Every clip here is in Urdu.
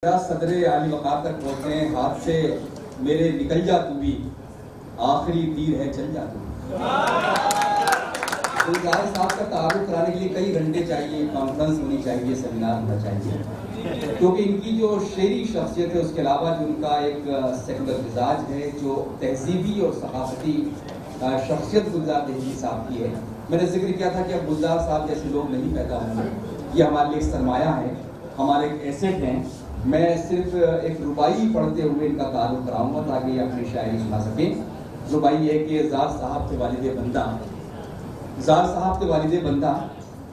صدر عالی وقار تک پہنچے ہیں، ہاتھ سے میرے نکل جا تو بھی، آخری تیر ہے چل جا تو بھی۔ گلزار صاحب کا تعارف کرانے کے لیے کئی گھنٹے چاہیے، کانفرنس ہونی چاہیے، سیمینار ہونا چاہیے، کیونکہ ان کی جو شعری شخصیت ہے اس کے علاوہ جو ان کا ایک سیکولر مزاج ہے، جو تہذیبی اور ثقافتی شخصیت گلزار دہلوی صاحب کی ہے۔ میں نے ذکر کیا تھا کہ اب گلزار صاحب جیسے لوگ نہیں پیدا ہوں گے، یہ ہمارے لیے ایک سرمایہ ہے، ہمارے ایک ایسٹ ہیں۔ میں صرف ایک ربائی پڑھتے ہوئے ان کا تعارف کراؤں گا تاکہ یہ اپنی شاعری سنا سکیں۔ ربائی ہے کہ زار صاحب کے والد بندہ، زار صاحب کے والد بندہ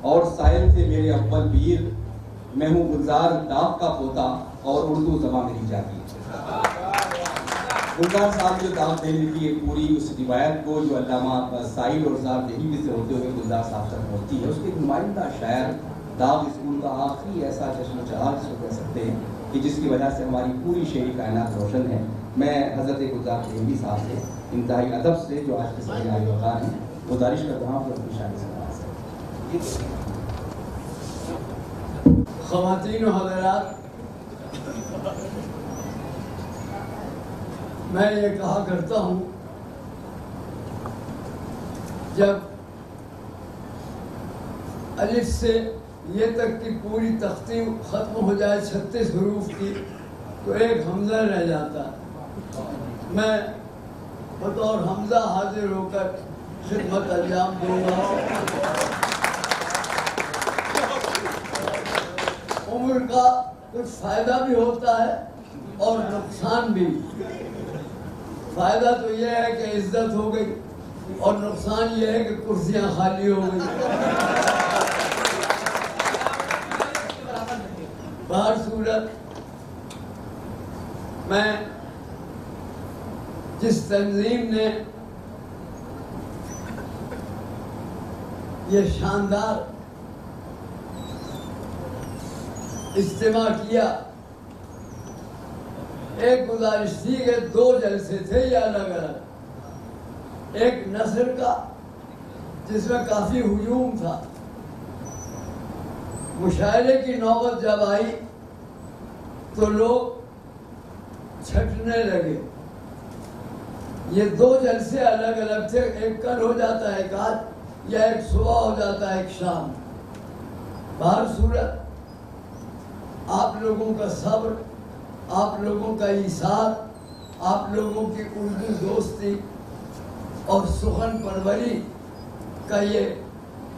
اور سائل تھے میرے اول پیر، میں ہوں گلزار داغ کا پوتا اور اردو زبان میری جاتی ہے۔ گلزار صاحب جو داغ دہلوی کی ایک پوری اس روایت کو جو علامہ سائل اور زار دہلوی سے ہوتے ہوئے گلزار صاحب تک پہنچتی ہے، اس کے نمائندہ شاعر داغ اسکول کا آخری ایسا چشم و چراغ جس کو کہہ سکتے ہیں کہ جس کی وجہ سے ہماری پوری شعری کائنات روشن ہے۔ میں حضرت گلزار دہلوی صاحب سے انتہائی ادب سے جو آج کے صدر عالی وقار ہیں گزارش کرتا ہوں کہ اپنی شاعری سے خواتین و حضرات، میں یہ کہا کرتا ہوں جب الف سے یہ تک کی پوری تختی ختم ہو جائے 36 حروف کی تو ایک حمزہ رہ جاتا ہے۔ میں بطور حمزہ حاضر ہو کر خدمت انجام دوں گا۔ عمر کا کچھ فائدہ بھی ہوتا ہے اور نقصان بھی۔ فائدہ تو یہ ہے کہ عزت ہو گئی اور نقصان یہ ہے کہ کرسیاں خالی ہو گئی۔ بہر صورت میں جس تنظیم نے یہ شاندار اجتماع کیا، ایک گزارش تھی کہ 2 جلسے تھے یہ الگ الگ، ایک نثر کا جس میں کافی ہجوم تھا، مشاعرے کی نوبت جب آئی تو لوگ چھٹنے لگے۔ یہ 2 جلسے الگ الگ تھے، ایک کل ہو جاتا ہے ایک آج، یا ایک صبح ہو جاتا ہے ایک شام۔ بہر صورت آپ لوگوں کا صبر، آپ لوگوں کا ایثار، آپ لوگوں کی اردو دوستی اور سخن پروری کا یہ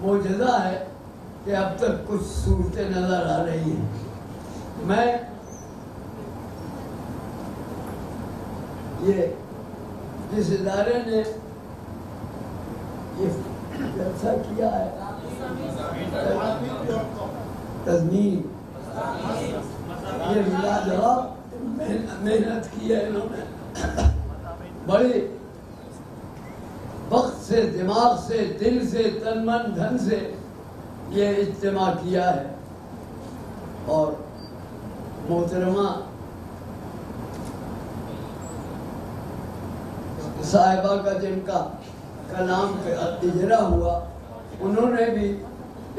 معجزہ ہے کہ اب تک کچھ صورتیں نظر آ رہی ہیں۔ میں یہ جس ادارے نے یہ جلسہ کیا ہے، تضمین، یہ لاجواب محنت کی ہے انہوں نے، بڑی وقت سے، دماغ سے، دل سے، تن من دھن سے یہ اجتماع کیا ہے۔ اور محترمہ صاحبہ کا جن کا کلام کا اجرا ہوا، انہوں نے بھی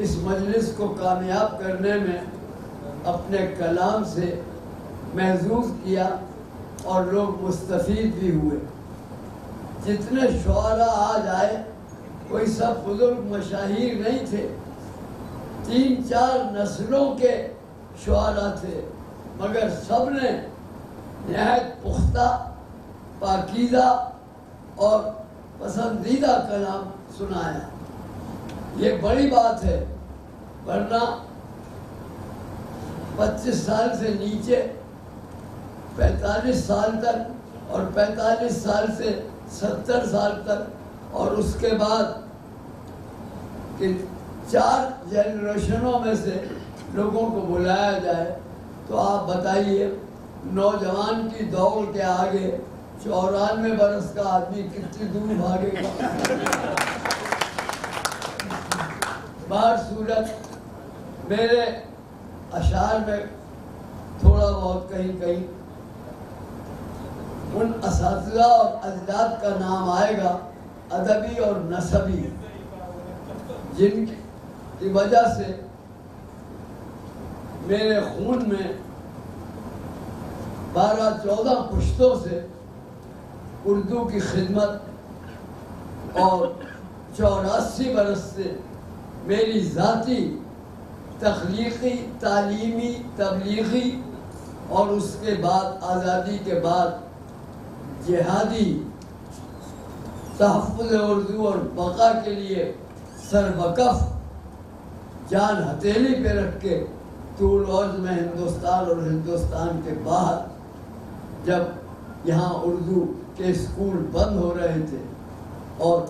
اس مجلس کو کامیاب کرنے میں اپنے کلام سے محظوظ کیا اور لوگ مستفید بھی ہوئے۔ جتنے شعراء آج آئے کوئی سب بزرگ مشاہیر نہیں تھے، 3-4 نسلوں کے شعراء تھے، مگر سب نے نہایت پختہ، پاکیزہ اور پسندیدہ کلام سنایا۔ یہ بڑی بات ہے، ورنہ 25 سال سے نیچے 45 سال تک اور 45 سال سے 70 سال تک اور اس کے بعد کہ 4 جنریشنوں میں سے لوگوں کو بلایا جائے تو آپ بتائیے نوجوان کی دوڑ کے آگے 94 برس کا آدمی کتنی دور بھاگے گا۔ بہر صورت میرے اشعار میں تھوڑا بہت کہیں کہیں ان اساتذہ اور اجداد کا نام آئے گا، ادبی اور نسبی، جن کی وجہ سے میرے خون میں 12-14 پشتوں سے اردو کی خدمت اور 84 برس سے میری ذاتی تخلیقی تعلیمی تبلیغی اور اس کے بعد آزادی کے بعد جہادی تحفظ اردو اور بقا کے لیے سربکف جان ہتھیلی پہ رکھ کے طول عرض میں ہندوستان اور ہندوستان کے باہر جب یہاں اردو کے اسکول بند ہو رہے تھے اور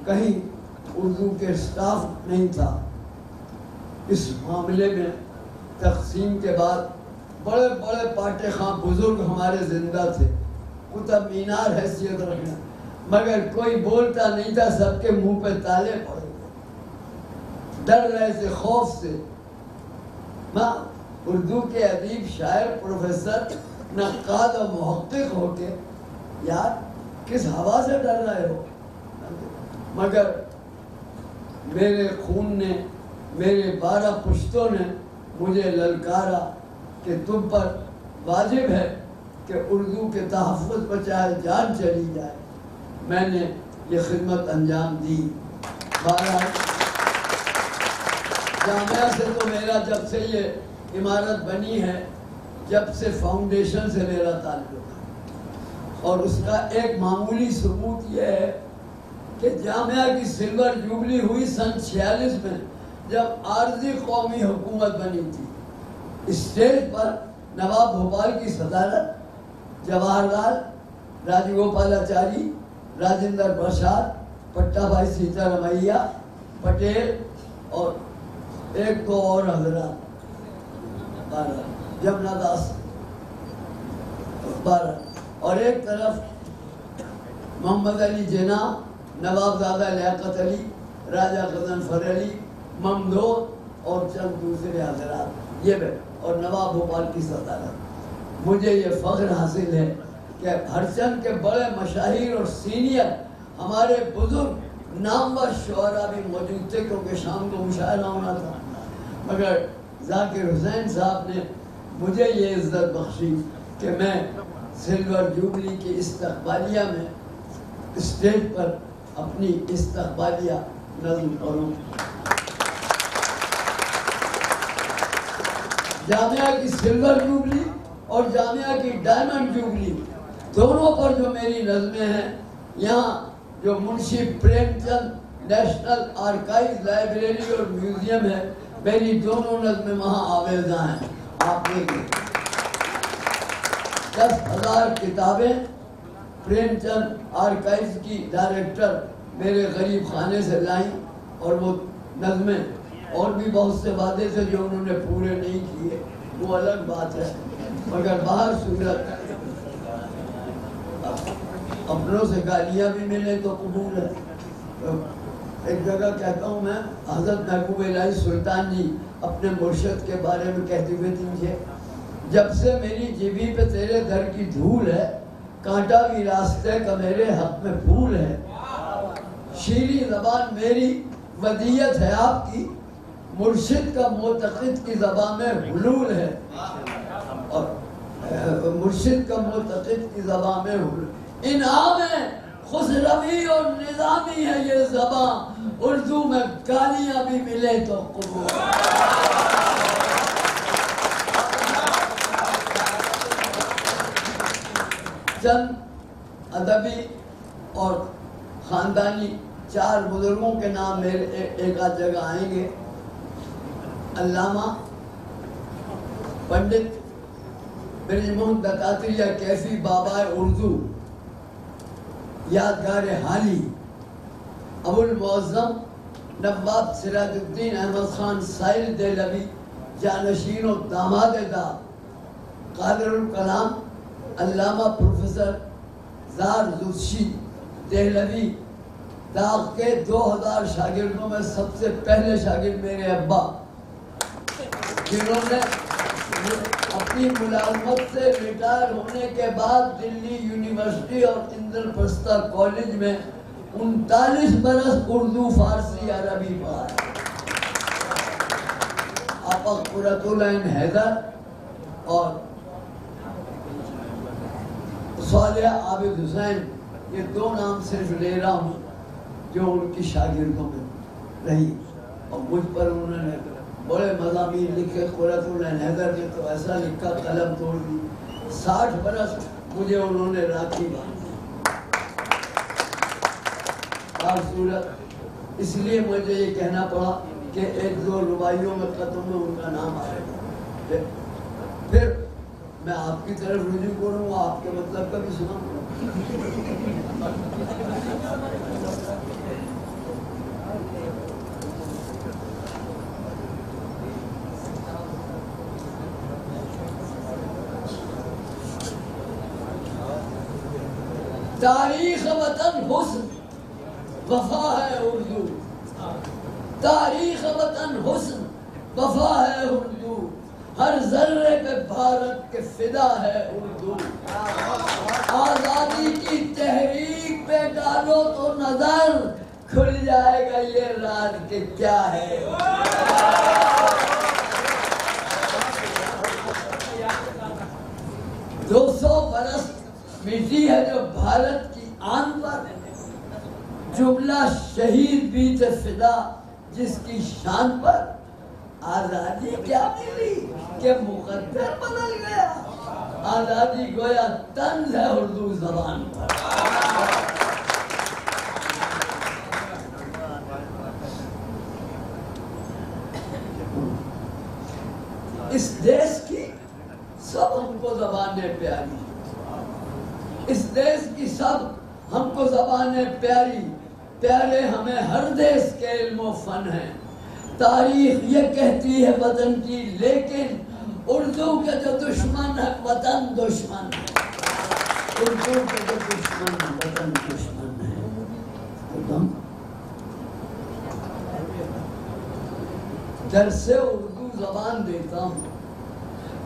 کہیں اردو کے اسٹاف نہیں تھا، اس معاملے میں تقسیم کے بعد بڑے بڑے پاٹے خاں بزرگ ہمارے زندہ تھے، قطب مینار حیثیت رکھنا، مگر کوئی بولتا نہیں تھا، سب کے منہ پہ تالے پڑے ڈر رہے تھے خوف سے۔ ماں اردو کے ادیب شاعر پروفیسر نقاد و محقق ہو کے یار کس ہوا سے ڈر رہے ہو؟ مگر میرے خون نے، میرے 12 پشتوں نے مجھے للکارا کہ تم پر واجب ہے کہ اردو کے تحفظ پر چاہے جان چلی جائے۔ میں نے یہ خدمت انجام دی۔ بہرحال جامعہ سے تو میرا جب سے یہ عمارت بنی ہے، جب سے فاؤنڈیشن سے میرا تعلق ہے، اور اس کا ایک معمولی ثبوت یہ ہے کہ جامعہ کی سلور جوبلی ہوئی سن 46 میں، جب عارضی قومی حکومت بنی تھی۔ اسٹیج پر نواب بھوپال کی صدارت، جواہر لال، راجو گوپالاچاری، راجندر پرساد، پٹا بھائی سیتا رمیا، پٹیل اور ایک دو اور حضرات، 12 جمنا داس 12، اور ایک طرف محمد علی جناح، نواب زادہ لیاقت علی، راجہ غضنفر علی، ممدود اور چند دوسرے حضرات، یہ اور نواب بھوپال کی صدارت۔ مجھے یہ فخر حاصل ہے کہ ہر چند کے بڑے مشاہیر اور سینئر ہمارے بزرگ نامور شعراء بھی موجود تھے، کیونکہ شام کو مشاعرہ ہونا تھا، مگر ذاکر حسین صاحب نے مجھے یہ عزت بخشی کہ میں سلور جوبلی کی استقبالیہ میں اسٹیج پر اپنی استقبالیہ نظم کروں۔ جامعہ کی سلور جوبلی اور جامعہ کی ڈائمنڈ جوبلی دونوں پر جو میری نظمیں ہیں، یہاں جو Munshi Prem Chand national archive library اور میوزیم ہے، میری دونوں نظمیں وہاں آویزاں ہیں۔ آپ دیکھیں 10,000 کتابیں پریم چند آرکائیوز کی ڈائریکٹر میرے غریب خانے سے لائیں، اور وہ نظمیں اور بھی بہت سے وعدے تھے جو انہوں نے پورے نہیں کیے، وہ الگ بات ہے، مگر باہر صورت اپنوں سے گالیاں بھی ملے تو قبول ہے۔ ایک جگہ کہتا ہوں میں، حضرت محبوب الہی سلطان جی اپنے مرشد کے بارے میں کہتے ہوئے تھے، جب سے میری جیبی پہ تیرے در کی دھول ہے، کانٹا بھی راستے کا میرے حق میں پھول ہے، شیریں زبان میری ودیعت ہے آپ کی، مرشد کا معتقد کی زبان میں حلول ہے، اور مرشد کا معتقد کی زبان میں حلول، انعام ہے خسروی اور نظامی ہے یہ زبان، اردو میں گالیاں بھی ملے تو قبول۔ چند ادبی اور خاندانی 4 بزرگوں کے نام میرے ایک آدھ جگہ آئیں گے۔ علامہ پنڈت برج موہن دتاتریہ کیفی بابا اردو، یادگار حالی، ابو المعظم نواب سراج الدین احمد خان سائل دہلوی، جانشین و داماد دار، قادر الکلام علامہ پروفیسر زار زرشی دہلوی، داغ کے 2000 شاگردوں میں سب سے پہلے شاگرد میرے ابا، جنہوں نے اپنی ملازمت سے ریٹائر ہونے کے بعد دلی یونیورسٹی اور اندر پرستہ کالج میں 39 برس اردو فارسی عربی پڑھا۔ آپا قرۃ العین حیدر اور صالح عابد حسین، یہ دو نام صرف لے رہا ہوں جو ان کی شاگردوں میں رہی، اور مجھ پر انہوں نے بڑے مضامین لکھے. قرۃ العین حیدر نے تو ایسا لکھا قلم توڑ دی. 60 برس مجھے انہوں نے راکھی باندھی. صورت اس لیے مجھے یہ کہنا پڑا کہ ایک دو رباعیوں میں قطم میں ان کا نام آئے گا. پھر میں آپ کی طرف رجوع کروں گا، آپ کے مطلب کا بھی سناؤں گا. تاریخ وطن حسن وفا ہے اردو، تاریخ وطن حسن وفا ہے اردو، ہر ذرے پہ بھارت کے فدا ہے اردو. آزادی کی تحریک پہ ڈالو تو نظر، کھل جائے گا یہ راز کہ کیا ہے. 200 برس مٹی ہے جو بھارت کی آن پر، جملہ شہید بھی تھے فدا جس کی شان پر. آزادی کیا ملی کہ مقدر بدل گیا، آزادی گویا طنز ہے اردو زبان پر. اس دیش کی سب ہم کو زبانیں پیاری، اس دیش کی سب ہم کو زبانیں پیاری، پیارے ہمیں ہر دیش کے علم و فن ہیں. تاریخ یہ کہتی ہے وطن کی، لیکن اردو کے جو دشمن ہے وطن دشمن ہے. اردو کے جو دشمن ہے وطن دشمن ہے. درس اردو زبان دیتا ہوں،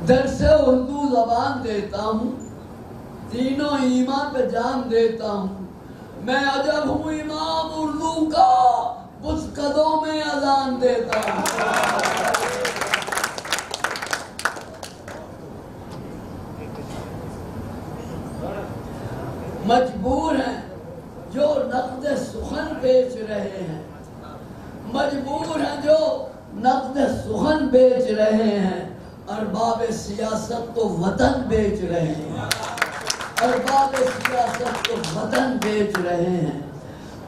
درس اردو زبان دیتا ہوں، تینوں ایمان پہ جان دیتا ہوں. میں عجب ہوں امام اردو کا، مسکدوں میں اذان دیتا ہوں. مجبور ہیں جو نقد سخن بیچ رہے ہیں، مجبور ہیں جو نقد سخن بیچ رہے ہیں. ارباب سیاست تو وطن بیچ رہے ہیں، ارباب سیاست تو وطن بیچ رہے ہیں.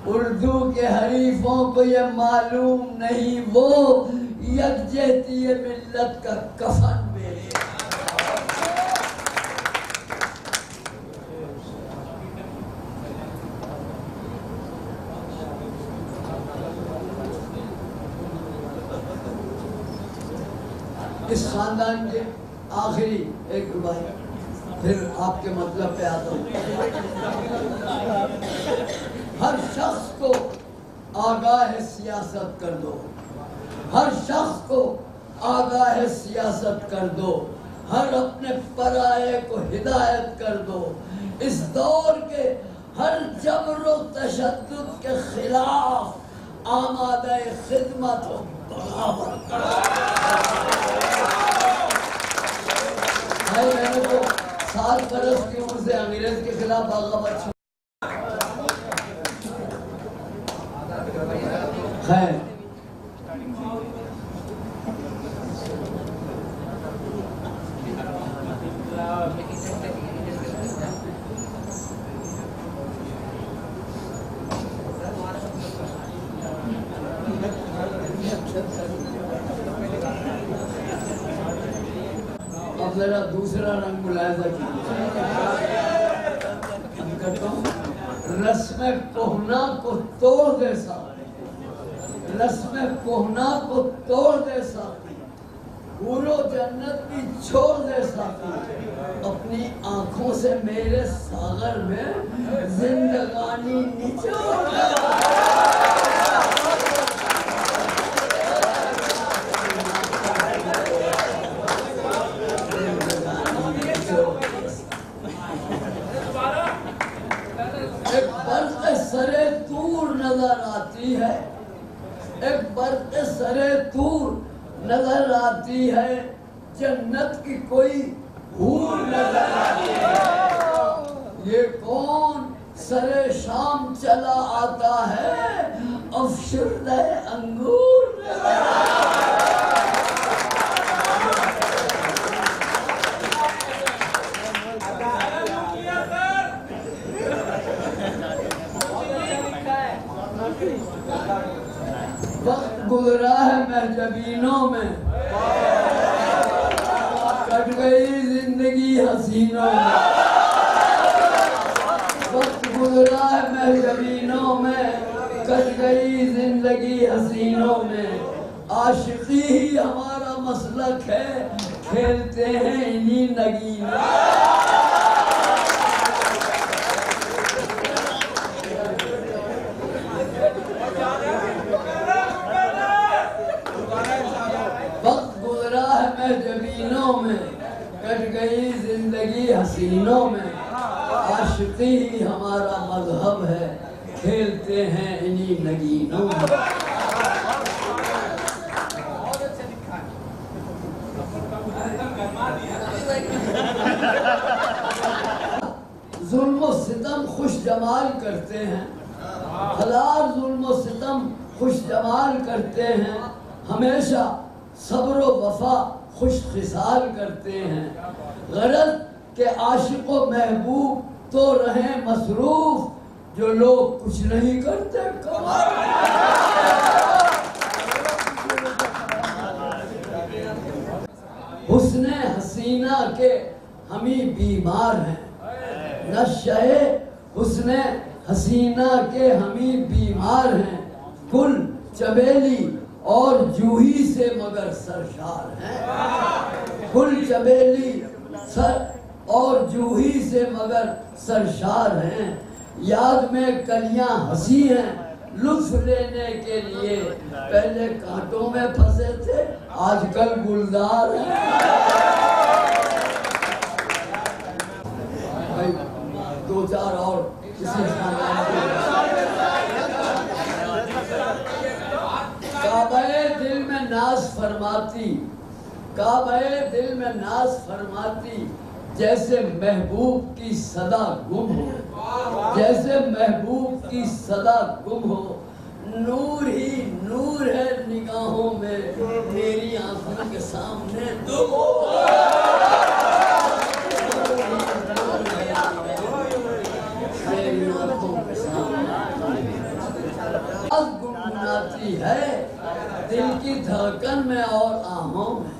اردو کے حریفوں کو یہ معلوم نہیں، وہ یکجہتی ملت کا کفن بیچ. اس خاندان کے آخری ایک رباعی، پھر آپ کے مطلب پہ آتا ہوں. ہر شخص کو آگاہ سیاست کر دو، ہر شخص کو آگاہ سیاست کر دو، ہر اپنے پرائے کو ہدایت کر دو. اس دور کے ہر جبر و تشدد کے خلاف آمادہ خدمت و بغاوت کرو. میں نے تو 7 برس کی عمر سے انگریز کے خلاف بغاوت شروع. خیر، اب ذرا دوسرا رنگ ملاحظہ کیجیے. رسم کہنا کو توڑ دے ساتھ، رسم کہنا کو توڑ دے ساتھ، حور و جنت بھی چھوڑ دے ساتھ. اپنی آنکھوں سے میرے ساغر میں زندگانی نچوڑ دے. ایک برق سرے دور نظر آتی ہے، ایک برق سرے دور نظر آتی ہے، جنت کی کوئی حور نظر آتی ہے. سر شام چلا آتا ہے افشردہ انگور وقت گزرا ہے محجبینوں میں کٹ گئی زندگی حسینوں میں وقت گزرا ہے محجبینوں میں کٹ گئی زندگی حسینوں میں عاشقی ہی ہمارا مسلک ہے کھیلتے ہیں انہی نگینوں محجبینوں میں کٹ گئی زندگی حسینوں میں عاشقی ہی ہمارا مذہب ہے کھیلتے ہیں انہی نگینوں میں ظلم و ستم خوش جمال کرتے ہیں ہزار ظلم و ستم خوش جمال کرتے ہیں ہمیشہ صبر و وفا خوش خصال کرتے ہیں غرض کہ عاشق و محبوب تو رہیں مصروف جو لوگ کچھ نہیں کرتے حسن حسینہ کے ہمیں بیمار ہیں نشہ حسن حسینہ کے ہمیں بیمار ہیں گل چمیلی اور جوہی سے مگر سرشار ہیں گل چمیلی اور جوہی سے مگر سرشار ہیں یاد میں کلیاں ہنسی ہیں لطف لینے کے لیے پہلے کانٹوں میں پھنسے تھے آج کل گلدار ہیں دو چار اور کسی کعبہ دل میں ناز فرماتی کعبہ دل میں ناز فرماتی جیسے محبوب کی صدا گم ہو جیسے محبوب کی صدا گم ہو نور ہی نور ہے نگاہوں میں میری آنکھوں کے سامنے تم ہو میری آنکھوں کے سامنے گنگناتی ہے دل کی دھڑکن میں اور آہوں میں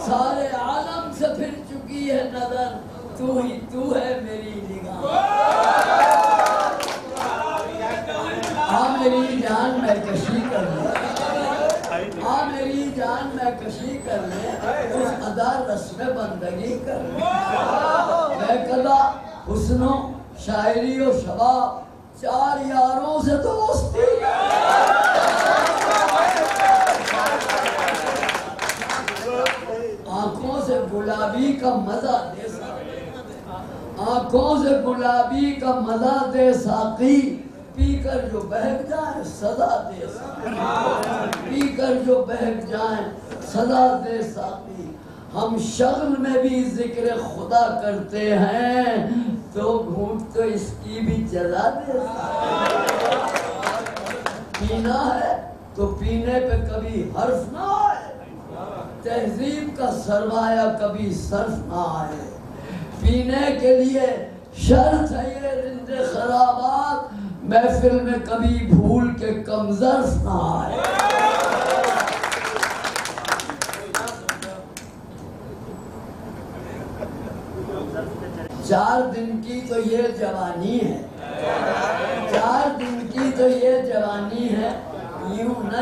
سارے عالم سے پھر چکی ہے نظر تو ہی تو ہے میری نگاہ میری جان میں کشی کر لے میری جان میں کشی کر لے اس ادا رسم بندگی کر لے میں کدا حسن و شاعری و شباب چار یاروں سے دوستی آنکھوں سے گلابی کا مزہ دے ساقی آنکھوں سے گلابی کا مزہ دے ساقی پی کر جو بہک جائیں سزا دے ساقی پی کر جو بہک جائیں سزا دے ساقی ہم شغل میں بھی ذکر خدا کرتے ہیں تو گھونٹ تو اس کی بھی جزا دے ساقی پینا ہے تو پینے پہ کبھی حرف نہ آئے تہذیب کا سرمایہ کبھی صرف نہ آئے پینے کے لیے شرط ہے یہ رند خرابات محفل میں کبھی بھول کے کم ظرف نہ آئے 4 دن کی تو یہ جوانی ہے 4 دن کی تو یہ جوانی ہے یوں نہ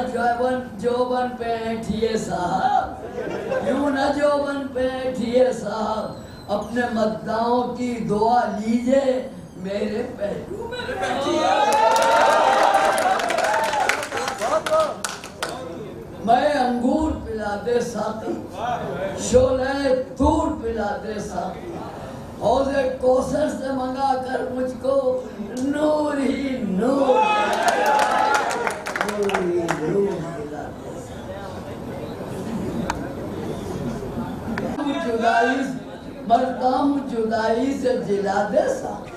جوبن پہ ایٹھیے صاحب یوں نہ جوبن پہ ایٹھیے صاحب اپنے مداحوں کی دعا لیجئے میرے پہلو میں بیٹھیے میں انگور پلا دے ساقی شعلہ طور پلا دے ساقی حوض کوثر سے منگا کر مجھ کو نور ہی نور مردام جدائی سے جلا دے ساقی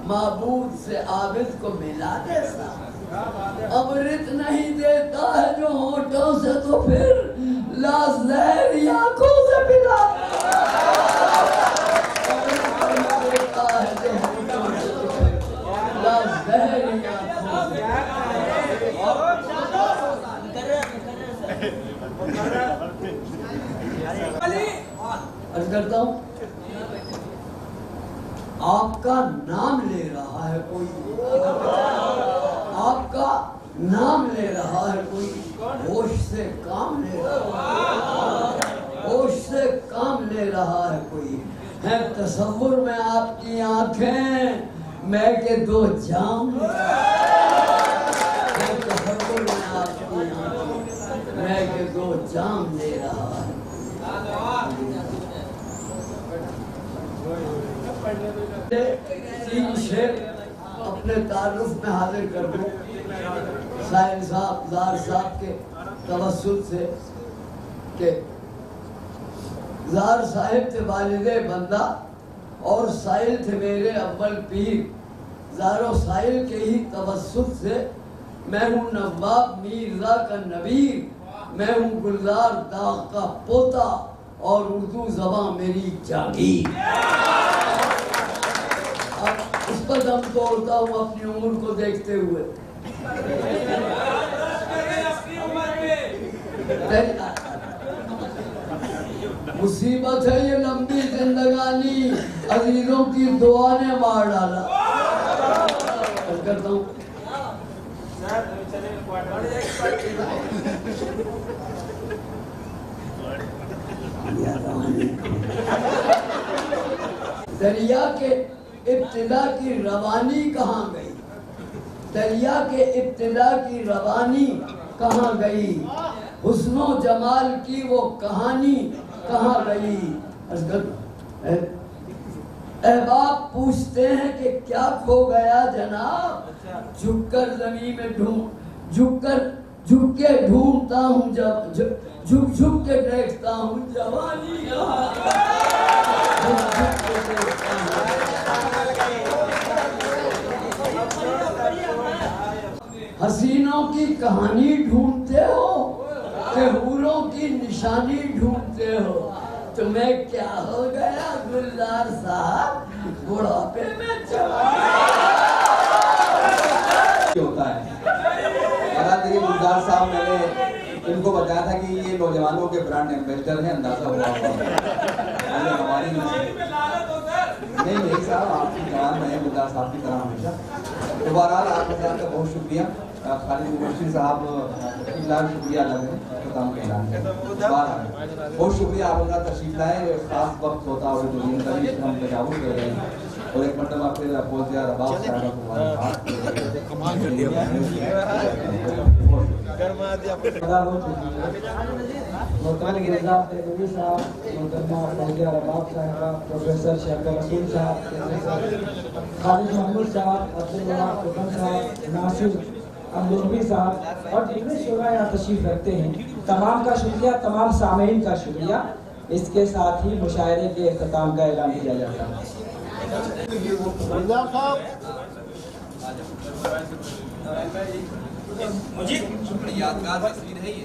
معبود سے عابد کو ملا دے سا امرت نہیں دیتا ہے جو ہونٹوں سے تو پھر لا زہری آنکھوں سے پلا امرت نہیں دیتا ہے جو ہونٹوں سے تو پھر لا زہری آنکھوں سے عرض کرتا ہوں آپ کا نام لے رہا ہے کوئی آپ کا نام لے رہا ہے کوئی ہوش سے کام لے رہا ہے ہوش سے کام لے رہا ہے کوئی ہے تصور میں آپ کی آنکھیں میں کے دو جام لے رہا ہے تصور میں آپ کی آنکھیں میں کے دو جام لے رہا ہے تین شعر اپنے تعارف میں حاضر کر دوں سائل صاحب زار صاحب کے توسط سے کہ زار صاحب تھے والد بندہ اور سائل تھے میرے اول پیر زار و سائل کے ہی توسط سے میں ہوں نواب میرزا کا نبیر میں ہوں گلزار داغ کا پوتا اور اردو زبان میری جاگیر اب اس پر دم توڑتا ہوں اپنی عمر کو دیکھتے ہوئے مصیبت ہے یہ لمبی زندگانی عزیزوں کی دعا نے مار ڈالا کرتا ہوں دریا کے ابتدا کی روانی کہاں گئی دریا کے ابتدا کی روانی کہاں گئی حسن و جمال کی وہ کہانی کہاں گئی احباب پوچھتے ہیں کہ کیا کھو گیا جناب جھک کر زمین میں جھک کے ڈھونڈتا ہوں جھک کے دیکھتا ہوں جوانی حسینوں کی کہانی ڈھونڈتے ہو کہ حوروں کی نشانی ڈھونڈتے ہو تمہیں کیا ہو گیا گلزار صاحب بڑھاپے میں ہوتا ہے دیکھیے گلزار صاحب میں نے ان کو بتایا تھا کہ یہ نوجوانوں کے برانڈ ایمبیسڈر ہیں اندازہ ہوا ہماری نہیں صاحب آپ کی جوان میں گلزار صاحب کی طرح ہمیشہ تو بہرحال آپ حضرات کا بہت شکریہ خالد مبشر صاحب شکریہ الگ ہے اختتام کے اعلان ہے بہت شکریہ آپ حضرات تشریف لائے خاص وقت ہوتا اور ہم تجاوز کر رہے ہیں اور ایک مرتبہ پھر فوزیہ رباب صاحبہ کو پروفیسر شیخ رسول صاحب خالد محمود صاحب صاحب ناصر امدنوی صاحب اور جتنے شعراء یہاں تشریف رکھتے ہیں تمام کا شکریہ تمام سامعین کا شکریہ اس کے ساتھ ہی مشاعرے کے اختتام کا اعلان کیا جاتا ہے یادگار تصویر ہے یہ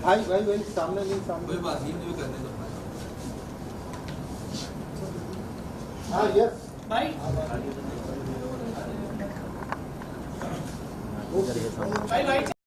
بھائی سامنے کوئی بات نہیں جو کرنے دو ہاں یس بھائی